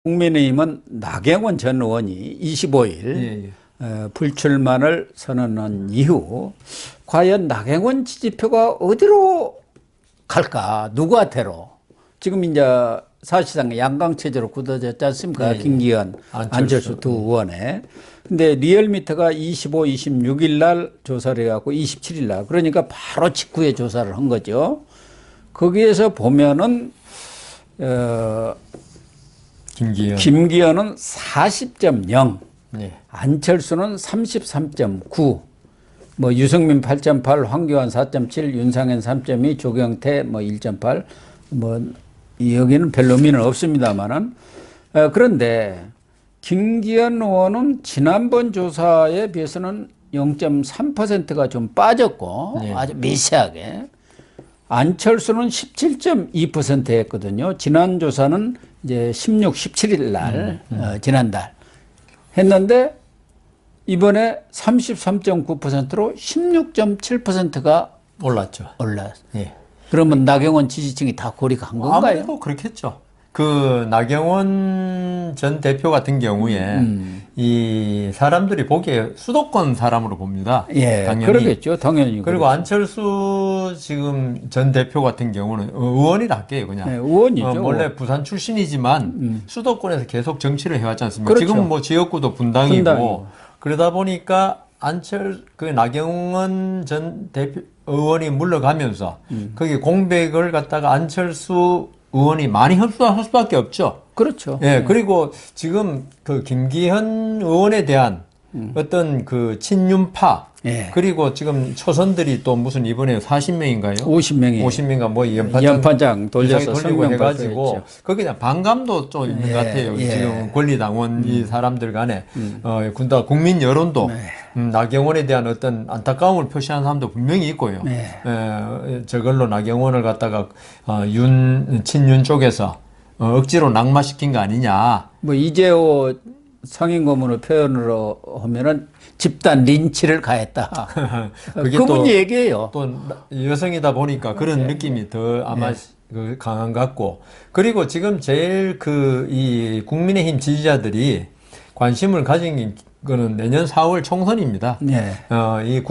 국민의힘은 나경원 전 의원이 25일 예, 예. 불출마를 선언한 이후 과연 나경원 지지표가 어디로 갈까? 누구한테로? 지금 이제 사실상 양강체제로 굳어졌지 않습니까? 예, 예. 김기현, 안철수 두 의원에. 근데 리얼미터가 25, 26일 날 조사를 해갖고 27일 날, 그러니까 바로 직후에 조사를 한 거죠. 거기에서 보면은 김기현은 40.0, 예. 안철수는 33.9, 뭐 유승민 8.8, 황교안 4.7, 윤상현 3.2, 조경태 뭐 1.8, 뭐 여기는 별 의미는 없습니다만은 그런데 김기현 의원은 지난번 조사에 비해서는 0.3%가 좀 빠졌고 네. 아주 미세하게. 안철수는 17.2% 했거든요. 지난 조사는 이제 16, 17일 날, 지난달 했는데 이번에 33.9%로 16.7%가 올랐죠. 올랐어요. 예. 그러면 나경원 지지층이 다 고리가 간 건가요? 아무래도 그렇겠죠. 그 나경원 전 대표 같은 경우에 이 사람들이 보기에 수도권 사람으로 봅니다. 예, 당연히. 그러겠죠. 당연히. 그리고 그렇죠. 안철수 지금 전 대표 같은 경우는 의원이라 할게요, 그냥. 네, 의원이죠. 원래 부산 출신이지만 수도권에서 계속 정치를 해왔지 않습니까? 그렇죠. 지금은 뭐 지역구도 분당이고, 분당이고. 그러다 보니까 그 나경원 전 대표 의원이 물러가면서 거기 공백을 갖다가 안철수 의원이 많이 흡수할 수밖에 없죠. 그렇죠. 예, 그리고 지금 그 김기현 의원에 대한 어떤 그 친윤파, 예. 그리고 지금 초선들이 또 무슨 이번에 40명인가요? 50명이 50명인가 뭐 연판장 돌려서 돌리고 성명 해가지고 발표했죠. 거기에 대한 반감도 좀 있는 것 같아요. 예. 지금 권리당원 이 사람들 간에 군다 국민 여론도 나경원에 대한 어떤 안타까움을 표시하는 사람도 분명히 있고요. 네. 저걸로 나경원을 갖다가 친윤 쪽에서 억지로 낙마시킨 거 아니냐. 뭐 이재호 상임고문의 표현으로 하면은 집단 린치를 가했다. 그게 그분 얘기예요. 또 여성이다 보니까 그런 느낌이 더 아마 그 강한 것 같고, 그리고 지금 제일 이 국민의힘 지지자들이 관심을 가진 거는 내년 4월 총선입니다. 네. 이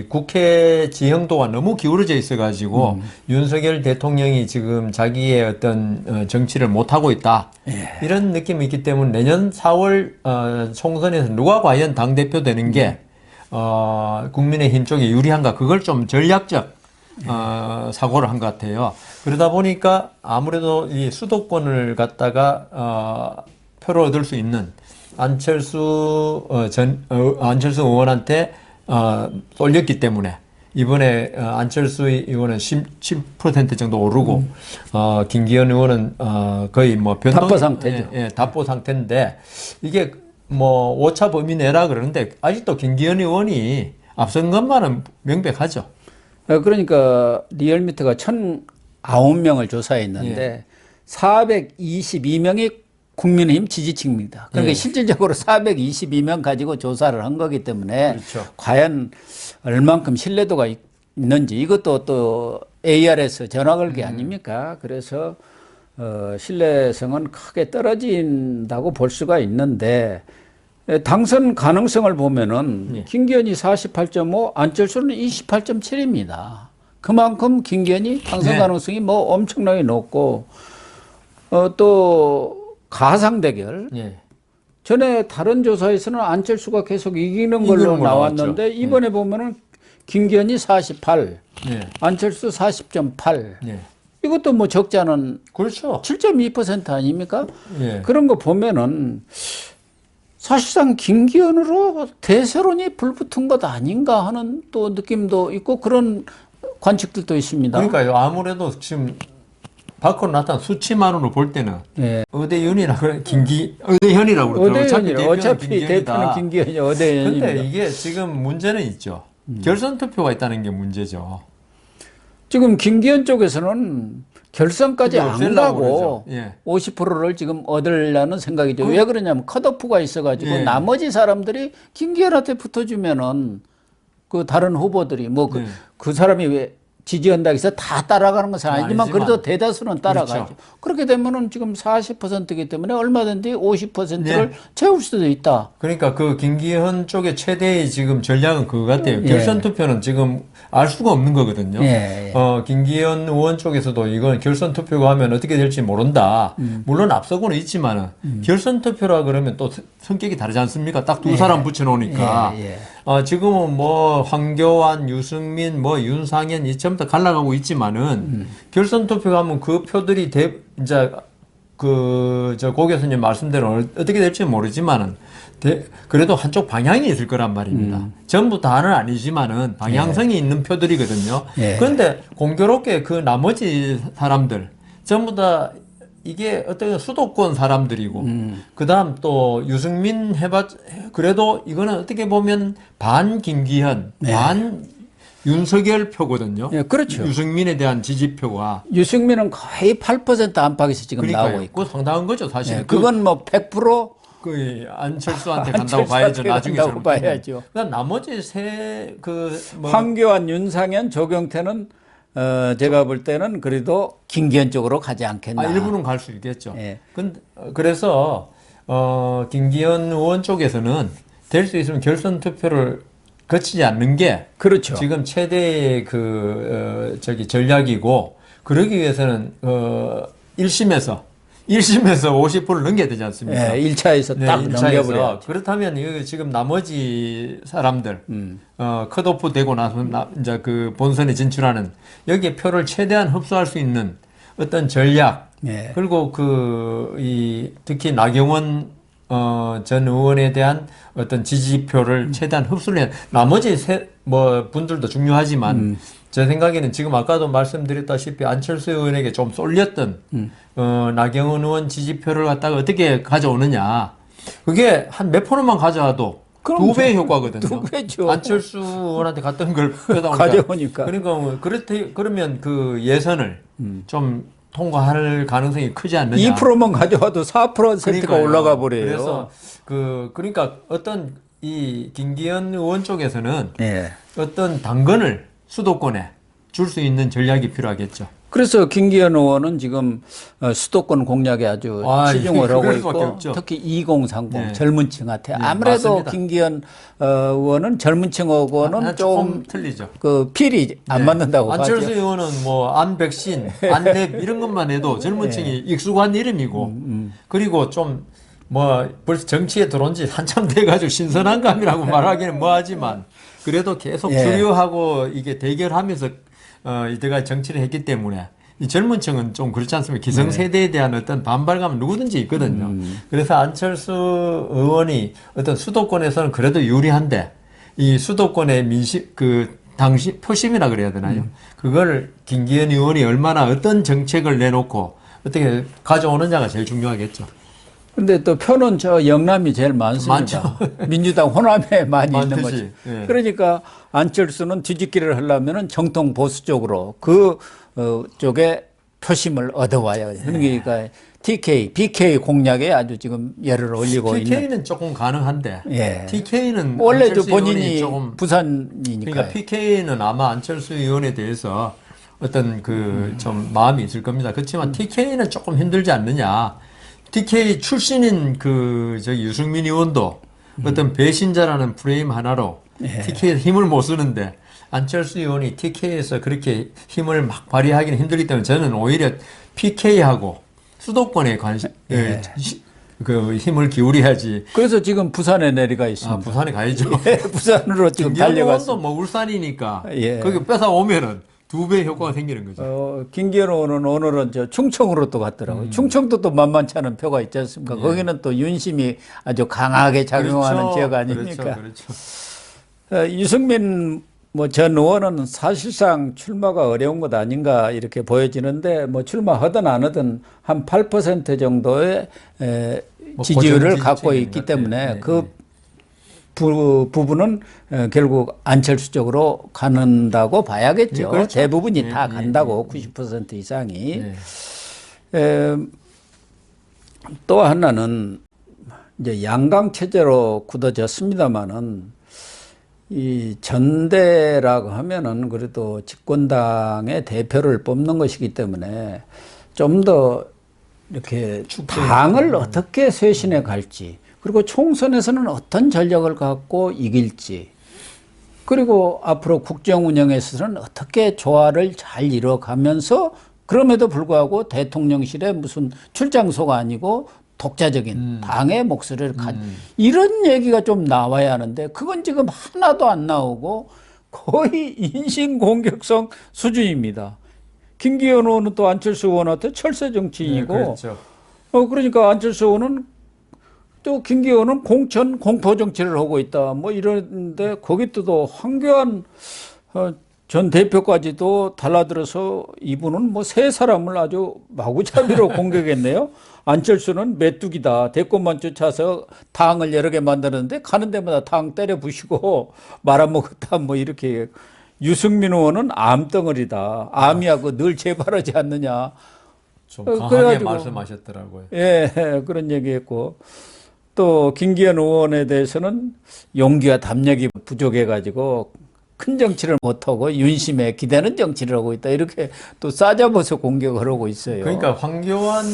국회 지형도가 너무 기울어져 있어가지고 윤석열 대통령이 지금 자기의 어떤 정치를 못하고 있다. 이런 느낌이 있기 때문에 내년 4월 총선에서 누가 과연 당대표 되는 게 국민의힘 쪽에 유리한가, 그걸 좀 전략적 사고를 한 것 같아요. 그러다 보니까 아무래도 이 수도권을 갖다가 표를 얻을 수 있는 안철수 의원한테 쏠렸기 때문에 이번에 안철수 의원은 17% 정도 오르고 김기현 의원은 거의 뭐 답보 상태죠. 예, 답보 상태인데 이게 뭐 오차 범위 내라 그러는데 아직도 김기현 의원이 앞선 것만은 명백하죠. 그러니까 리얼미터가 1,009명을 조사했는데 422명이 국민의힘 지지층입니다. 그러니까 실질적으로 422명 가지고 조사를 한 거기 때문에 그렇죠. 과연 얼만큼 신뢰도가 있는지, 이것도 또 ARS 전화 걸기 아닙니까? 그래서 신뢰성은 크게 떨어진다고 볼 수가 있는데, 당선 가능성을 보면은 김기현이 48.5, 안철수는 28.7입니다. 그만큼 김기현이 당선 가능성이 뭐 엄청나게 높고, 또 가상 대결. 전에 다른 조사에서는 안철수가 계속 이기는 걸로 나왔는데 이번에 보면은 김기현이 48, 안철수 40.8. 이것도 뭐 적지 않은, 그렇죠. 7.2% 아닙니까? 그런 거 보면은 사실상 김기현으로 대세론이 불붙은 것 아닌가 하는 또 느낌도 있고 그런 관측들도 있습니다. 그러니까요. 아무래도 지금 밖으로 나타난 수치만으로 볼 때는 의대윤이라 그래, 의대현이라고 그러더라고요. 어차피 대표는 김기현이 의대현입니다. 근데 이게 지금 문제는 있죠. 결선 투표가 있다는 게 문제죠. 지금 김기현 쪽에서는 결선까지 안 가고 50%를 지금 얻으려는 생각이죠. 왜 그러냐면 컷오프가 있어가지고 나머지 사람들이 김기현한테 붙어주면은 그 다른 후보들이 뭐 그 사람이 왜 지지한다고 해서 다 따라가는 것은 아니지만 그래도 대다수는 따라가죠. 그렇죠. 그렇게 되면은 지금 40%이기 때문에 얼마든지 50%를 채울 수도 있다. 그러니까 그 김기현 쪽의 최대의 지금 전략은 그거 같아요. 예. 결선 투표는 지금 알 수가 없는 거거든요. 예, 예. 김기현 의원 쪽에서도 이건 결선 투표가 하면 어떻게 될지 모른다. 물론 앞서고는 있지만은 결선 투표라 그러면 또 성격이 다르지 않습니까? 딱 두 사람 붙여놓으니까. 예, 예. 지금은 뭐 황교안, 유승민, 뭐 윤상현 이 전부 다 갈라가고 있지만은 결선 투표가 하면 그 표들이 이제 고 교수님 말씀대로 어떻게 될지 모르지만은 그래도 한쪽 방향이 있을 거란 말입니다. 전부 다는 아니지만은 방향성이 있는 표들이거든요. 그런데 공교롭게 그 나머지 사람들 전부 다 이게 어떤 수도권 사람들이고 그다음 또 유승민 그래도 이거는 어떻게 보면 반 김기현, 반 윤석열 표거든요. 예, 그렇죠. 유승민에 대한 지지표가. 유승민은 거의 8% 안팎에서 지금 그러니까요. 나오고 있고. 그거 상당한 거죠, 사실. 예, 그건 뭐 100% 그 안철수한테 간다고 봐야죠. 나중에 간다고 봐야죠. 그다음 나머지 황교안, 윤상현, 조경태는 제가 볼 때는 그래도 김기현 쪽으로 가지 않겠나. 일부는 갈 수 있겠죠. 예. 그래서 김기현 의원 쪽에서는 될 수 있으면 결선 투표를 거치지 않는 게 그렇죠. 지금 최대의 전략이고 그러기 위해서는 1심에서 50%를 넘겨야 되지 않습니까? 예, 1차에서 딱 넘겨버려. 그렇다면 이거 지금 나머지 사람들 컷오프 되고 나서 이제 그 본선에 진출하는 여기에 표를 최대한 흡수할 수 있는 어떤 전략 그리고 특히 나경원 전 의원에 대한 어떤 지지표를 최대한 흡수를 해야 나머지 분들도 중요하지만 제 생각에는 지금 아까도 말씀드렸다시피 안철수 의원에게 좀 쏠렸던 나경원 의원 지지표를 갖다가 어떻게 가져오느냐 그게 한 몇 프로만 가져와도 2배 효과거든요. 2배죠. 안철수 의원한테 갔던 걸 가져오니까. 그러니까 그러면 그 예선을 좀 통과할 가능성이 크지 않느냐. 2%만 가져와도 4%가 올라가 버려요. 그래서 그러니까 어떤 이 김기현 의원 쪽에서는 어떤 당근을 수도권에 줄 수 있는 전략이 필요하겠죠. 그래서 김기현 의원은 지금 수도권 공략에 아주 치중을 하고 있고 특히 2030 젊은 층한테 아무래도 맞습니다. 김기현 의원은 젊은 층하고는 좀 틀리죠. 그 필이 안 맞는다고 안철수 하죠. 의원은 뭐 안백신, 안랩 이런 것만 해도 젊은 층이 익숙한 이름이고 그리고 좀 뭐 벌써 정치에 들어온 지 한참 돼가지고 신선한 감이라고 말하기는 뭐하지만 그래도 계속 주류하고 이게 대결하면서 이때가 정치를 했기 때문에 이 젊은 층은 좀 그렇지 않습니까? 기성세대에 대한 어떤 반발감은 누구든지 있거든요. 그래서 안철수 의원이 어떤 수도권에서는 그래도 유리한데 이 수도권의 당시 표심이라 그래야 되나요? 그걸 김기현 의원이 얼마나 어떤 정책을 내놓고 어떻게 가져오느냐가 제일 중요하겠죠. 근데 또 표는 저 영남이 제일 많습니다. 민주당 호남에 많이 있는 거지. 그러니까 안철수는 뒤집기를 하려면은 정통 보수 쪽으로 쪽에 표심을 얻어와야 돼요. 그러니까 BK 공략에 아주 지금 열을 올리고 있는. TK는 조금 가능한데. TK는 원래도 본인이 조금 부산이니까. 그러니까 PK는 아마 안철수 의원에 대해서 어떤 좀 마음이 있을 겁니다. 그렇지만 TK는 조금 힘들지 않느냐. TK 출신인 유승민 의원도 어떤 배신자라는 프레임 하나로 TK에서 힘을 못 쓰는데 안철수 의원이 TK에서 그렇게 힘을 막 발휘하기는 힘들기 때문에 저는 오히려 PK하고 수도권에 힘을 기울여야지. 그래서 지금 부산에 내려가 있습니다. 부산에 가야죠. 부산으로 지금 달려갔어요. 뭐 울산이니까 거기 뺏어 오면은 2배 효과가 생기는 거죠. 김기현 의원은 오늘은 충청으로 또 갔더라고요. 충청도 또 만만치 않은 표가 있지 않습니까? 거기는 또 윤심이 아주 강하게 작용하는 지역 아닙니까? 그렇죠. 유승민 전 의원은 사실상 출마가 어려운 것 아닌가 이렇게 보여지는데 출마하든 안 하든 한 8% 정도의 지지율을 갖고 있기 때문에 부분은 결국 안철수 쪽으로 가는다고 봐야겠죠. 그렇죠. 대부분이 다 간다고 90% 이상이. 또 하나는 이제 양강 체제로 굳어졌습니다만은 이 전대라고 하면은 그래도 집권당의 대표를 뽑는 것이기 때문에 좀 더 이렇게 당을 어떻게 쇄신해 갈지, 그리고 총선에서는 어떤 전략을 갖고 이길지, 그리고 앞으로 국정 운영에 있어서는 어떻게 조화를 잘 이뤄가면서, 그럼에도 불구하고 대통령실에 무슨 출장소가 아니고 독자적인 당의 목소리를 이런 얘기가 좀 나와야 하는데, 그건 지금 하나도 안 나오고 거의 인신공격성 수준입니다. 김기현 의원은 또 안철수 의원한테 철새 정치인이고, 네, 그렇죠. 그러니까 안철수 의원은 또 김기현은 공천 공포 정치를 하고 있다 뭐 이러는데, 거기 또 황교안 전 대표까지도 달라들어서 이분은 뭐 세 사람을 아주 마구잡이로 공격했네요. 안철수는 메뚜기다, 대권만 쫓아서 당을 여러 개 만드는데 가는 데마다 당 때려 부시고 말아먹었다 뭐 이렇게. 유승민 의원은 암덩어리다, 암이하고 늘 재발하지 않느냐, 좀 강하게 말씀하셨더라고요. 예, 그런 얘기했고, 또 김기현 의원에 대해서는 용기와 담력이 부족해가지고 큰 정치를 못하고 윤심에 기대는 정치를 하고 있다, 이렇게 또 싸잡아서 공격을 하고 있어요. 그러니까 황교안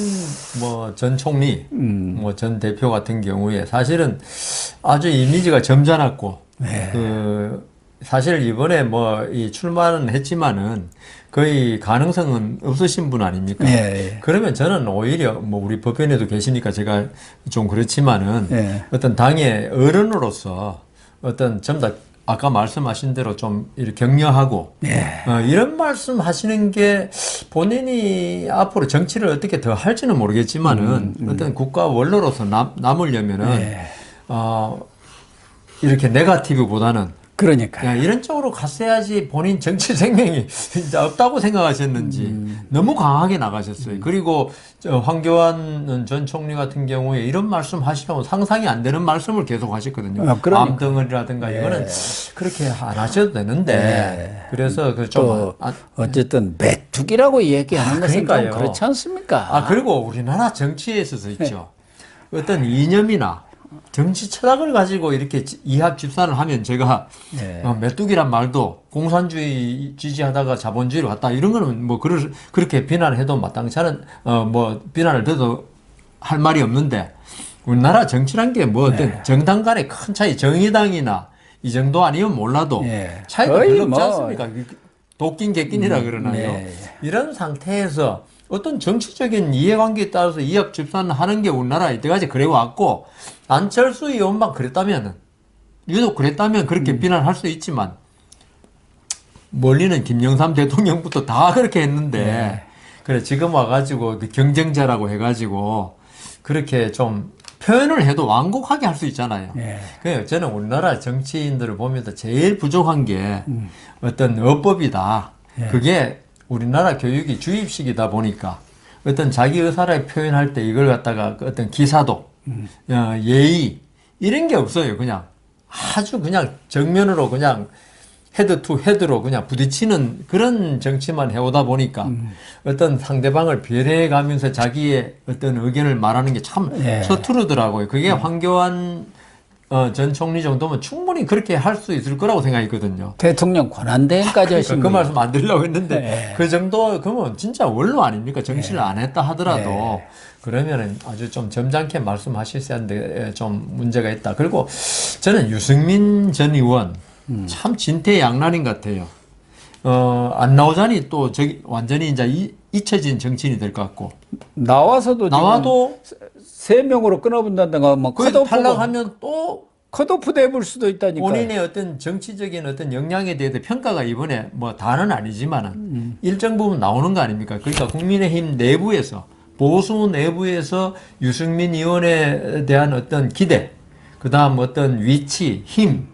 뭐 전 총리, 뭐 전 대표 같은 경우에 사실은 아주 이미지가 점잖았고, 네. 사실 이번에 뭐 이 출마는 했지만은 거의 가능성은 없으신 분 아닙니까? 예. 그러면 저는 오히려 뭐 우리 법변에도 계시니까 제가 좀 그렇지만은 예. 어떤 당의 어른으로서 어떤 전부 다 아까 말씀하신 대로 좀 이렇게 격려하고 이런 말씀 하시는 게 본인이 앞으로 정치를 어떻게 더 할지는 모르겠지만은 어떤 국가 원로로서 남으려면은 이렇게 네거티브보다는 그러니까 이런 쪽으로 갔어야지 본인 정치 생명이 진짜 없다고 생각하셨는지 너무 강하게 나가셨어요. 그리고 황교안 전 총리 같은 경우에 이런 말씀 하시면 상상이 안 되는 말씀을 계속 하셨거든요. 그러니까. 암덩어리라든가 이거는 그렇게 안 하셔도 되는데 그래서 좀 어쨌든 메뚜기라고 얘기하는 것은 좀 그러니까요. 그렇지 않습니까? 그리고 우리나라 정치에 있어서 있죠. 어떤 이념이나 정치 철학을 가지고 이렇게 이합 집산을 하면 제가 메뚜기란 말도 공산주의 지지하다가 자본주의로 갔다 이런 거는 뭐 그렇게 비난을 해도 마땅치 않은 뭐 비난을 들어도 할 말이 없는데, 우리나라 정치란 게 뭐 어떤 정당 간의 큰 차이, 정의당이나 이 정도 아니면 몰라도 차이가 별로 없지 않습니까? 도끼인 개끼니라 그러나요? 이런 상태에서 어떤 정치적인 이해관계에 따라서 이합 집산을 하는 게 우리나라 이때까지 그래왔고, 안철수 의원만 그랬다면, 유독 그랬다면 그렇게 비난할 수 있지만, 멀리는 김영삼 대통령부터 다 그렇게 했는데, 그래, 지금 와가지고 경쟁자라고 해가지고, 그렇게 좀 표현을 해도 완곡하게 할 수 있잖아요. 그래서 저는 우리나라 정치인들을 보면서 제일 부족한 게 어떤 어법이다. 그게 우리나라 교육이 주입식이다 보니까 어떤 자기 의사를 표현할 때 이걸 갖다가 어떤 기사도, 예의, 이런 게 없어요. 그냥 아주 그냥 정면으로 그냥 헤드 투 헤드로 그냥 부딪히는 그런 정치만 해오다 보니까 어떤 상대방을 배려해 가면서 자기의 어떤 의견을 말하는 게 참 서투르더라고요. 그게 황교안 전 총리 정도면 충분히 그렇게 할 수 있을 거라고 생각했거든요. 대통령 권한대행까지 하신 그 말씀 안 드리려고 했는데 그 정도 그러면 진짜 원로 아닙니까? 정치를 안 했다 하더라도 그러면은 아주 좀 점잖게 말씀하셨어야 하는데 좀 문제가 있다. 그리고 저는 유승민 전 의원 참 진퇴양난인 것 같아요. 안 나오자니 또 저기 완전히 이제 잊혀진 정치인이 될 것 같고, 나와도 3명으로 끊어본다든가 뭐 탈락하면 또 컷오프 돼볼 수도 있다니까. 본인의 어떤 정치적인 어떤 역량에 대해서 평가가 이번에 뭐 다는 아니지만은 일정 부분 나오는 거 아닙니까? 그러니까 국민의힘 내부에서, 보수 내부에서 유승민 의원에 대한 어떤 기대, 그 다음 어떤 위치, 힘,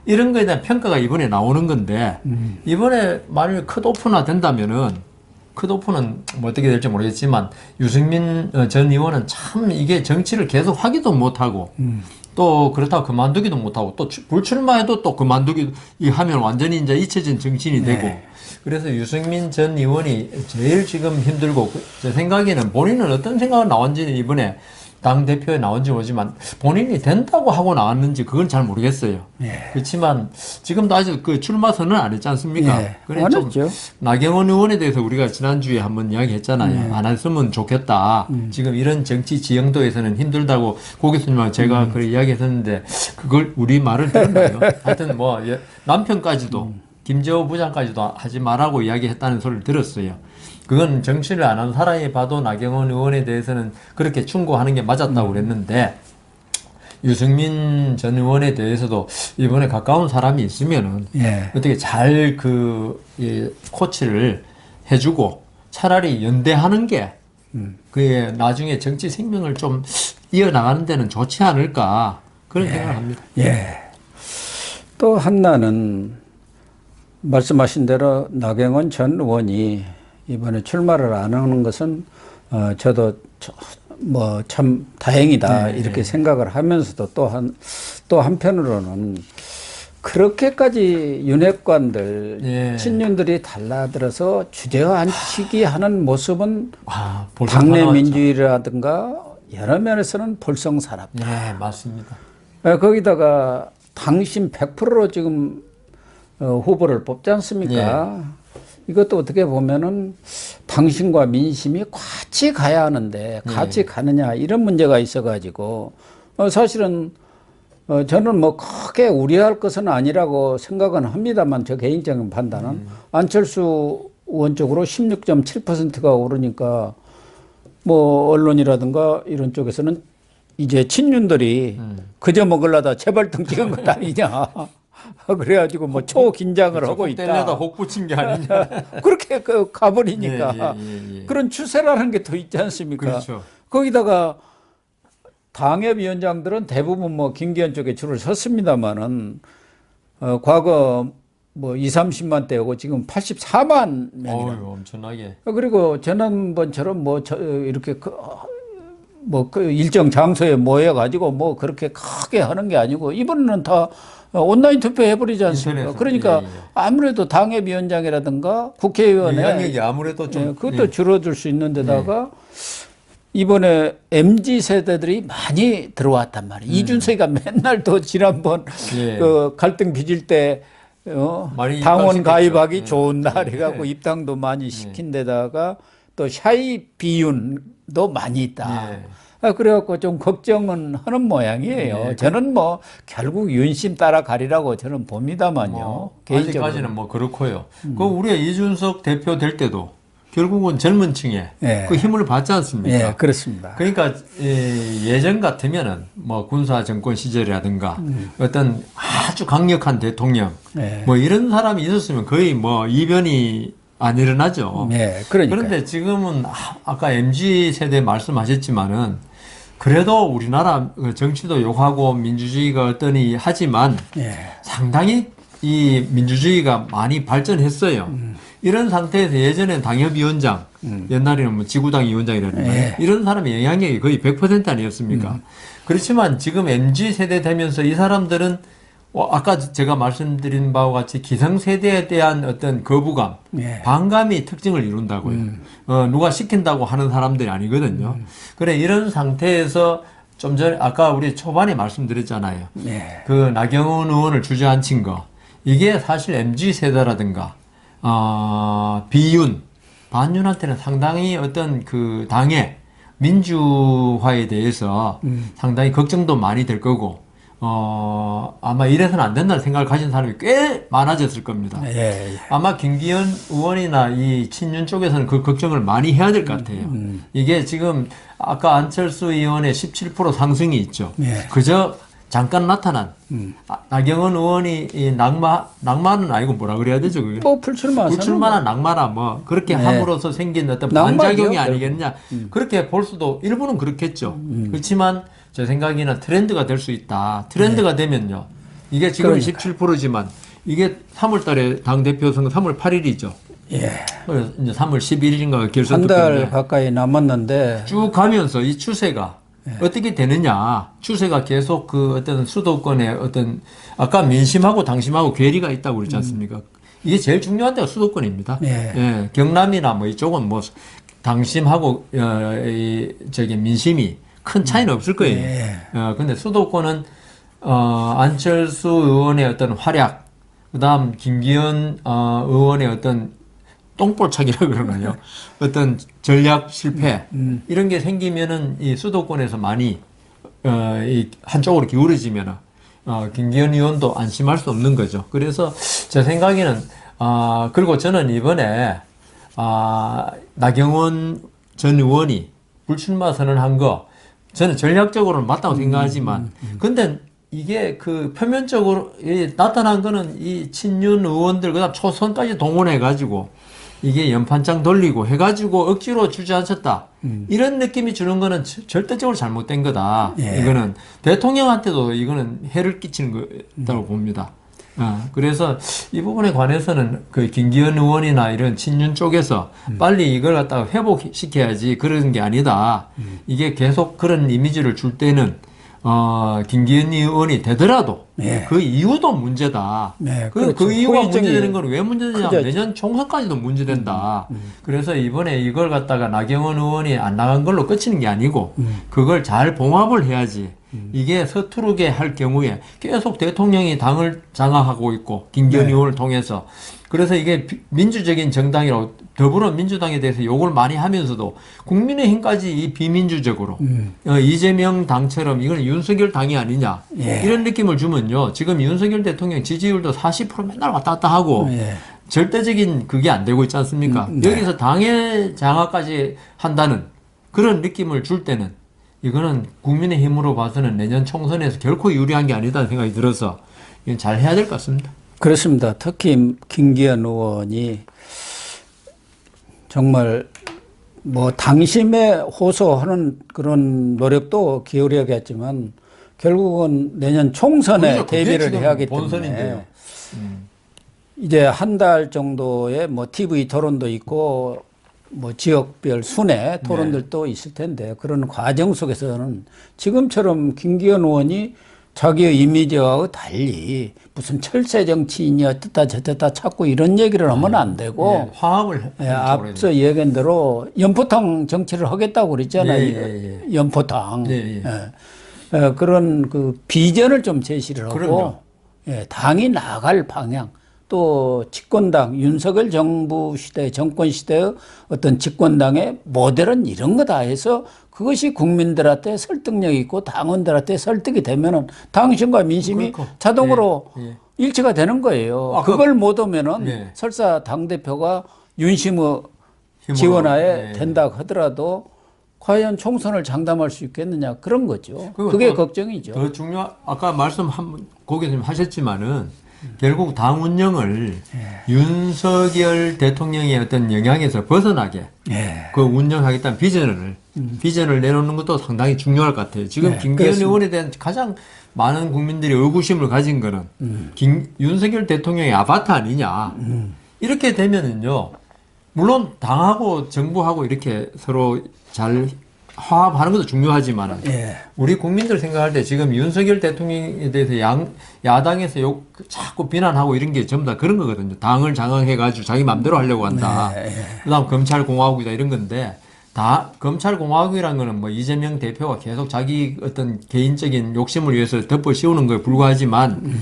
이런 거에 대한 평가가 이번에 나오는 건데, 이번에 만일 컷오프나 된다면은, 컷오프는 뭐 어떻게 될지 모르겠지만, 유승민 전 의원은 참 이게 정치를 계속 하기도 못하고, 또 그렇다고 그만두기도 못하고, 또 불출마해도 또 그만두기 하면 완전히 이제 잊혀진 정치인이 되고, 그래서 유승민 전 의원이 제일 지금 힘들고, 제 생각에는 본인은 어떤 생각을 나왔는지는 이번에 당 대표에 나온지 모르지만 본인이 된다고 하고 나왔는지 그건 잘 모르겠어요. 예. 그렇지만 지금도 아직 그 출마 선언 안 했지 않습니까? 예. 그래 안 좀 했죠. 나경원 의원에 대해서 우리가 지난주에 한번 이야기했잖아요. 안 했으면 좋겠다. 지금 이런 정치 지형도에서는 힘들다고 고 교수님하고 제가 그래 이야기했었는데 그걸 우리 말을 들었나요? 하여튼 뭐 남편까지도 김재호 부장까지도 하지 말라고 이야기했다는 소리를 들었어요. 그건 정치를 안 한 사람이 봐도 나경원 의원에 대해서는 그렇게 충고하는 게 맞았다고 그랬는데 유승민 전 의원에 대해서도 이번에 가까운 사람이 있으면은 예. 어떻게 잘 코치를 해주고 차라리 연대하는 게 그게 나중에 정치 생명을 좀 이어나가는 데는 좋지 않을까 그런 생각을 합니다. 예. 또 하나는 말씀하신 대로 나경원 전 의원이 이번에 출마를 안 하는 것은 저도 뭐 참 다행이다 이렇게 생각을 하면서도 또 한편으로는 그렇게까지 윤핵관들 친윤들이 달라들어서 주저앉히기 하는 모습은 당내 민주주의라든가 여러 면에서는 볼썽사납다. 네, 맞습니다. 거기다가 당신 100%로 지금 후보를 뽑지 않습니까? 이것도 어떻게 보면은 당신과 민심이 같이 가야 하는데 같이 가느냐 이런 문제가 있어가지고 사실은 저는 뭐 크게 우려할 것은 아니라고 생각은 합니다만 저 개인적인 판단은 안철수 의원 쪽으로 16.7%가 오르니까 뭐 언론이라든가 이런 쪽에서는 이제 친윤들이 그저 먹으려다 재발등 찍은 것 아니냐. 그래가지고 뭐 초긴장을 하고 있다. 때려다 혹 붙인 게 아니냐. 그렇게 가버리니까 그런 추세라는 게 더 있지 않습니까? 그렇죠. 거기다가 당협위원장들은 대부분 뭐 김기현 쪽에 줄을 섰습니다만은 과거 뭐 2, 30만 대고 지금 84만 명이라. 엄청나게. 그리고 지난번처럼 뭐 이렇게 그 일정 장소에 모여가지고 뭐 그렇게 크게 하는 게 아니고 이번에는 다 온라인 투표해버리지 않습니까? 그러니까 아무래도 당협위원장이라든가 국회의원의 영향력이 아무래도 좀 그것도 줄어들 수 있는 데다가 이번에 MZ 세대들이 많이 들어왔단 말이에요. 이준석이가 맨날 또 지난번 그 갈등 빚을 때 당원 가입하기 좋은 날 해갖고 입당도 많이 시킨 데다가 또 샤이 비윤도 많이 있다. 그래갖고 좀 걱정은 하는 모양이에요. 저는 뭐 결국 윤심 따라가리라고 저는 봅니다만요. 개인적으로. 아직까지는 뭐 그렇고요. 그 우리가 이준석 대표 될 때도 결국은 젊은 층에 그 힘을 받지 않습니까? 예, 그렇습니다. 그러니까 예전 같으면은 뭐 군사 정권 시절이라든가 어떤 아주 강력한 대통령 뭐 이런 사람이 있었으면 거의 뭐 이변이 안 일어나죠. 그러니까. 그런데 지금은 아까 MZ 세대 말씀하셨지만은 그래도 우리나라 정치도 욕하고 민주주의가 어떠니 하지만 상당히 이 민주주의가 많이 발전했어요. 이런 상태에서 예전엔 당협위원장, 옛날에는 뭐 지구당 위원장이라든가 이런 사람의 영향력이 거의 100% 아니었습니까? 그렇지만 지금 MZ 세대 되면서 이 사람들은 아까 제가 말씀드린 바와 같이 기성세대에 대한 어떤 거부감, 반감이 특징을 이룬다고요. 누가 시킨다고 하는 사람들이 아니거든요. 그래, 이런 상태에서 좀 전에, 아까 우리 초반에 말씀드렸잖아요. 그 나경원 의원을 주저앉힌 거. 이게 사실 MZ세대라든가, 비윤, 반윤한테는 상당히 어떤 그 당의 민주화에 대해서 상당히 걱정도 많이 될 거고, 아마 이래서는 안 된다는 생각을 가진 사람이 꽤 많아졌을 겁니다. 아마 김기현 의원이나 이 친윤 쪽에서는 그 걱정을 많이 해야 될 것 같아요. 이게 지금 아까 안철수 의원의 17% 상승이 있죠. 그저 잠깐 나타난 나경원 의원이 이 낙마는 아니고 뭐라 그래야 되죠? 그게? 뭐 불출마한 낙마나 뭐 그렇게 함으로써 생긴 어떤 반작용이 아니겠냐. 그렇게 볼 수도 일부는 그렇겠죠. 그렇지만 제 생각에는 트렌드가 될 수 있다. 트렌드가 되면요. 이게 지금 17%지만 이게 3월 달에 당대표 선거 3월 8일이죠. 그래서 이제 3월 11일인가 결선 한 달 가까이 남았는데 쭉 가면서 이 추세가 어떻게 되느냐. 추세가 계속 그 어떤 수도권의 어떤 아까 민심하고 당심하고 괴리가 있다고 그랬지 않습니까? 이게 제일 중요한 데가 수도권입니다. 경남이나 뭐 이쪽은 뭐 당심하고 저기 민심이 큰 차이는 없을 거예요. 예. 근데 수도권은 안철수 의원의 어떤 활약, 그다음 김기현 의원의 어떤 똥볼차기라 그러나요? 어떤 전략 실패 이런 게 생기면은 이 수도권에서 많이 이 한쪽으로 기울어지면은 김기현 의원도 안심할 수 없는 거죠. 그래서 제 생각에는 그리고 저는 이번에 나경원 전 의원이 불출마 선언한 거 저는 전략적으로는 맞다고 생각하지만 근데 이게 그 표면적으로 나타난 거는 이 친윤 의원들 그다음 초선까지 동원해 가지고 이게 연판장 돌리고 해가지고 억지로 주저앉혔다. 이런 느낌이 주는 거는 절대적으로 잘못된 거다. 예. 이거는 대통령한테도 이거는 해를 끼치는 거라고 봅니다. 그래서 이 부분에 관해서는 그 김기현 의원이나 이런 친윤 쪽에서 빨리 이걸 갖다가 회복시켜야지 그런 게 아니다. 이게 계속 그런 이미지를 줄 때는 김기현 의원이 되더라도 네. 그 이유도 문제다. 네, 그 그렇죠. 이유가 후유증이 문제되는 건 왜 문제되냐? 크죠. 내년 총선까지도 문제된다. 그래서 이번에 이걸 갖다가 나경원 의원이 안 나간 걸로 끝이는 게 아니고 그걸 잘 봉합을 해야지. 이게 서투르게 할 경우에 계속 대통령이 당을 장악하고 있고 김기현 네. 의원을 통해서 그래서 이게 민주적인 정당이라고 더불어민주당에 대해서 욕을 많이 하면서도 국민의힘까지 이 비민주적으로 이재명 당처럼 이건 윤석열 당이 아니냐 예. 이런 느낌을 주면요 지금 윤석열 대통령 지지율도 40% 맨날 왔다 갔다 하고 예. 절대적인 그게 안 되고 있지 않습니까? 네. 여기서 당의 장악까지 한다는 그런 느낌을 줄 때는 이거는 국민의힘으로 봐서는 내년 총선에서 결코 유리한 게 아니다는 생각이 들어서 이건 잘 해야 될 것 같습니다. 그렇습니다. 특히 김기현 의원이 정말 뭐 당심에 호소하는 그런 노력도 기울여야겠지만 결국은 내년 총선에 그게 대비를 지금 해야 하기 본선인데요. 때문에 이제 한 달 정도의 뭐 TV 토론도 있고 뭐 지역별 순회 토론들도 있을 텐데 그런 과정 속에서는 지금처럼 김기현 의원이 자기의 이미지와 달리 무슨 철새 정치인이 어떻다 저떻다 찾고 이런 얘기를 하면 안 되고 화합을 앞서 얘기한 대로 연포탕 정치를 하겠다고 그랬잖아요. 예. 연포탕. 예. 그런 그 비전을 좀 제시를 하고 그럼요. 당이 나갈 방향 또 집권당 윤석열 정부 시대 정권 시대의 어떤 집권당의 모델은 이런 거다 해서 그것이 국민들한테 설득력 있고 당원들한테 설득이 되면은 당심과 민심이 그러니까. 자동으로 예. 일치가 되는 거예요. 그걸 못 오면은 설사 당대표가 윤심의 지원하에 된다 하더라도 과연 총선을 장담할 수 있겠느냐 그런 거죠. 그게 걱정이죠. 더 아까 말씀 고객님 하셨지만은 결국 당 운영을 윤석열 대통령의 어떤 영향에서 벗어나게 그 운영하겠다는 비전을 내놓는 것도 상당히 중요할 것 같아요. 지금 김기현 의원에 대한 가장 많은 국민들이 의구심을 가진 거는 윤석열 대통령의 아바타 아니냐. 이렇게 되면은요, 물론 당하고 정부하고 이렇게 서로 잘 화합하는 것도 중요하지만 우리 국민들 생각할 때 지금 윤석열 대통령에 대해서 야당에서 자꾸 비난하고 이런 게 전부 다 그런 거거든요. 당을 장악해가지고 자기 마음대로 하려고 한다. 그다음 검찰공화국이다 이런 건데 다 검찰공화국이라는 거는 뭐 이재명 대표가 계속 자기 어떤 개인적인 욕심을 위해서 덮어 씌우는 거에 불과하지만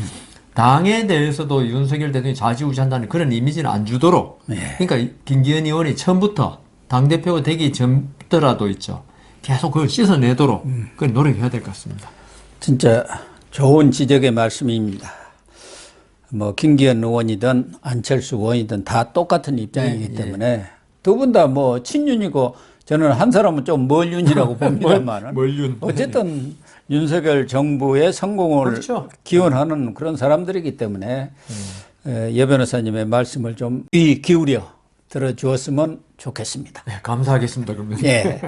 당에 대해서도 윤석열 대통령이 좌지우지한다는 그런 이미지는 안 주도록 그러니까 김기현 의원이 처음부터 당대표가 되기 전부터라도 있죠. 계속 그걸 씻어내도록 그 노력해야 될 것 같습니다. 진짜 좋은 지적의 말씀입니다. 뭐 김기현 의원이든 안철수 의원이든 다 똑같은 입장이기 때문에 두 분 다 뭐 친윤이고 저는 한 사람은 좀 멀윤이라고 봅니다만 멀윤. 어쨌든 윤석열 정부의 성공을 그렇죠. 기원하는 그런 사람들이기 때문에 예 변호사님의 말씀을 좀 귀 기울여 들어주었으면 좋겠습니다. 네, 감사하겠습니다. 그러면. 예.